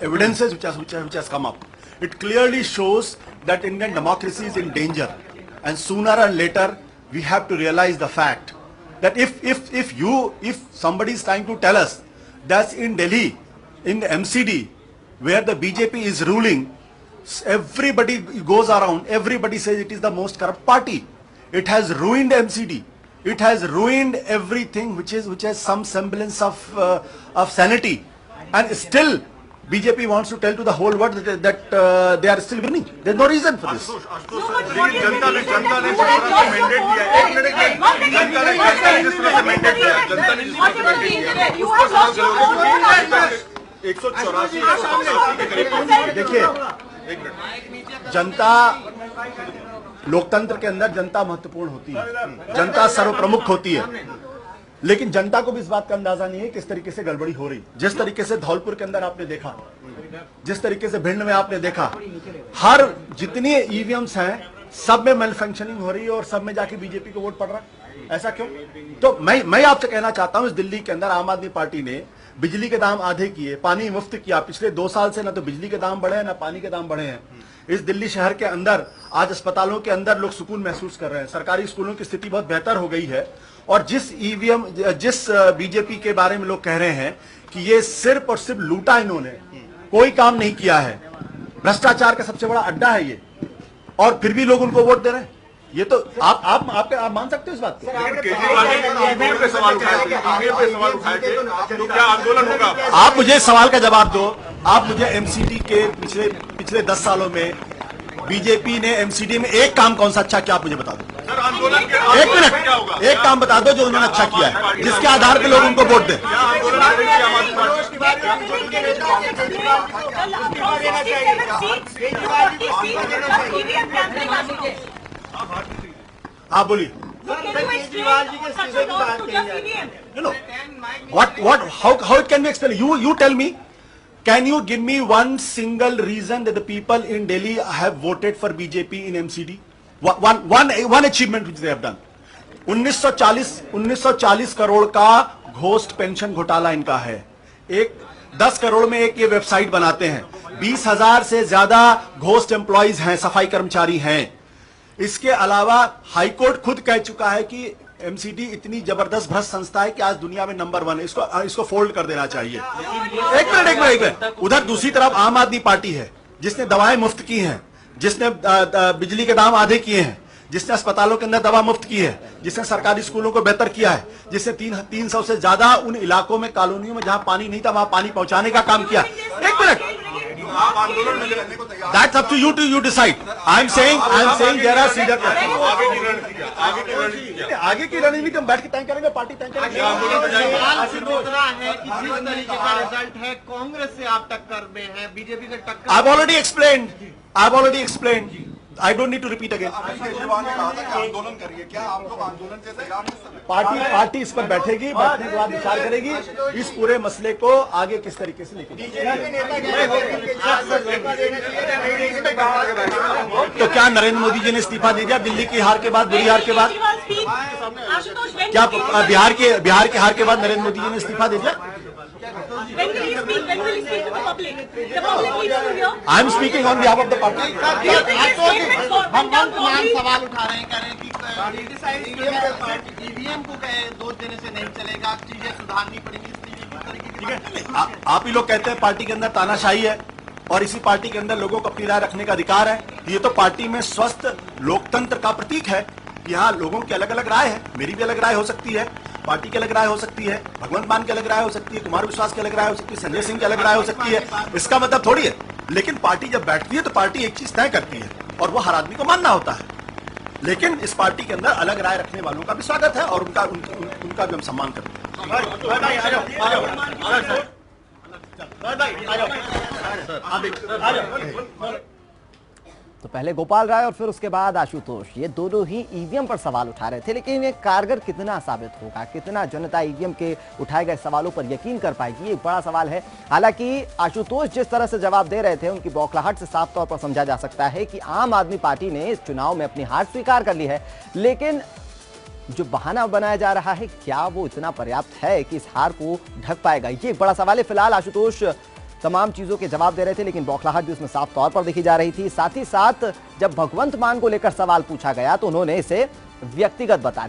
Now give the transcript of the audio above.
evidences which has come up. It clearly shows that Indian democracy is in danger, and sooner or later we have to realize the fact that if somebody is trying to tell us that in Delhi, in the MCD, where the BJP is ruling, everybody goes around, everybody says it is the most corrupt party. It has ruined MCD. It has ruined everything which has some semblance of sanity, and still BJP wants to tell to the whole world that they are still winning. There's no reason for this. देखिए, जनता लोकतंत्र के अंदर जनता महत्वपूर्ण होती है, जनता सर्वप्रमुख होती है, लेकिन जनता को भी इस बात का अंदाजा नहीं है किस तरीके से गड़बड़ी हो रही। जिस तरीके से धौलपुर के अंदर आपने देखा, जिस तरीके से भिंड में आपने देखा, हर जितनी ईवीएम्स हैं सब में मैन्युफैक्चरिंग हो रही है और सब में जाके बीजेपी को वोट पड़ रहा है। ऐसा क्यों? तो मैं आपसे कहना चाहता हूं, इस दिल्ली के अंदर आम आदमी पार्टी ने बिजली के दाम आधे किए, पानी मुफ्त किया। पिछले 2 साल से ना तो बिजली के दाम बढ़े हैं ना पानी के दाम बढ़े हैं। इस दिल्ली शहर के अंदर आज अस्पतालों के अंदर लोग सुकून महसूस कर रहे हैं, सरकारी स्कूलों की स्थिति बहुत बेहतर हो गई है। और जिस बीजेपी के बारे में लोग कह रहे हैं कि ये सिर्फ और सिर्फ लूटा, इन्होंने कोई काम नहीं किया है, भ्रष्टाचार का सबसे बड़ा अड्डा है ये, और फिर भी लोग उनको वोट दे रहे हैं। ये तो आप मान सकते हो इस बात को? आप मुझे सवाल का जवाब दो। आप मुझे एमसीडी के पिछले 10 सालों में बीजेपी ने एमसीडी में एक काम कौन सा अच्छा किया, आप मुझे बता दो। एक मिनट, एक काम बता दो जो उन्होंने अच्छा किया है, जिसके आधार पर लोग उनको वोट दें। आप बोलिए। How it can be explained? You tell me. Can you give me one single reason that the people in Delhi have voted for BJP in MCD? One achievement which they have done. 1940 crore का ghost pension घोटाला इनका है। 10 करोड़ में एक ये website बनाते हैं। 20,000 से ज्यादा घोस्ट एम्प्लॉइज हैं, सफाई कर्मचारी हैं। इसके अलावा हाईकोर्ट खुद कह चुका है कि एमसीडी इतनी जबरदस्त भ्रष्ट संस्था है कि आज दुनिया में नंबर 1 है, इसको फोल्ड कर देना चाहिए। एक मिनट। उधर दूसरी तरफ आम आदमी पार्टी है जिसने दवाएं मुफ्त की हैं, जिसने बिजली के दाम आधे किए हैं, जिसने अस्पतालों के अंदर दवा मुफ्त की है, जिसने सरकारी स्कूलों को बेहतर किया है, जिसने 300 से ज्यादा उन इलाकों में, कॉलोनियों में जहां पानी नहीं था वहां पानी पहुंचाने का काम किया। एक minute, that's up to you decide. I'm saying there are सीधे आगे की रणनीति हम बैठ के तय करेंगे, पार्टी तय करेंगे। है कि जिस तरीके का रिजल्ट है, कांग्रेस से आप टक्कर में है, बीजेपी से टक्कर। I've already explained. I don't need to repeat again. आंदोलन करिए, क्या आप लोग आंदोलन से तैयार हैं? पार्टी इस पर बैठेगी, बैठने के बाद विचार करेगी इस पूरे मसले को आगे किस तरीके से लेकर। तो क्या नरेंद्र मोदी जी ने इस्तीफा दे दिया दिल्ली की हार के बाद, बुरी हार के बाद? क्या बिहार के हार के बाद नरेंद्र मोदी जी ने इस्तीफा दे दिया? I am speaking on behalf of the party. हम तमाम सवाल उठा रहे हैं, कह रहे हैं कि ईवीएम को दोष देने से नहीं चलेगा, चीजें सुधारनी पड़ेंगी। आप ही लोग कहते हैं पार्टी के अंदर तानाशाही है और इसी पार्टी के अंदर लोगों को अपनी राय रखने का अधिकार है। ये तो पार्टी में स्वस्थ लोकतंत्र का प्रतीक है। यहाँ लोगों की अलग अलग राय है, मेरी भी अलग राय हो सकती है, पार्टी की अलग राय हो सकती है, भगवंत मान की अलग राय हो सकती है, कुमार विश्वास की अलग राय हो सकती है, संजय सिंह की अलग राय हो सकती है। इसका मतलब थोड़ी है, लेकिन पार्टी जब बैठती है तो पार्टी एक चीज तय करती है और वो हर आदमी को मानना होता है। लेकिन इस पार्टी के अंदर अलग राय रखने वालों का भी स्वागत है और उनका भी हम सम्मान करते हैं। तो पहले गोपाल राय और फिर उसके बाद आशुतोष, ये दोनों ही ईवीएम पर सवाल उठा रहे थे, लेकिन ये कारगर कितना साबित होगा, कितना जनता ईवीएम के उठाए गए सवालों पर यकीन कर पाएगी, ये एक बड़ा सवाल है। हालांकि आशुतोष जिस तरह से जवाब दे रहे थे, उनकी बौखलाहट से साफ तौर पर समझा जा सकता है कि आम आदमी पार्टी ने इस चुनाव में अपनी हार स्वीकार कर ली है, लेकिन जो बहाना बनाया जा रहा है क्या वो इतना पर्याप्त है कि इस हार को ढक पाएगा, ये एक बड़ा सवाल है। फिलहाल आशुतोष तमाम चीजों के जवाब दे रहे थे, लेकिन बौखलाहट भी उसमें साफ तौर पर देखी जा रही थी। साथ ही साथ जब भगवंत मान को लेकर सवाल पूछा गया तो उन्होंने इसे व्यक्तिगत बता दिया।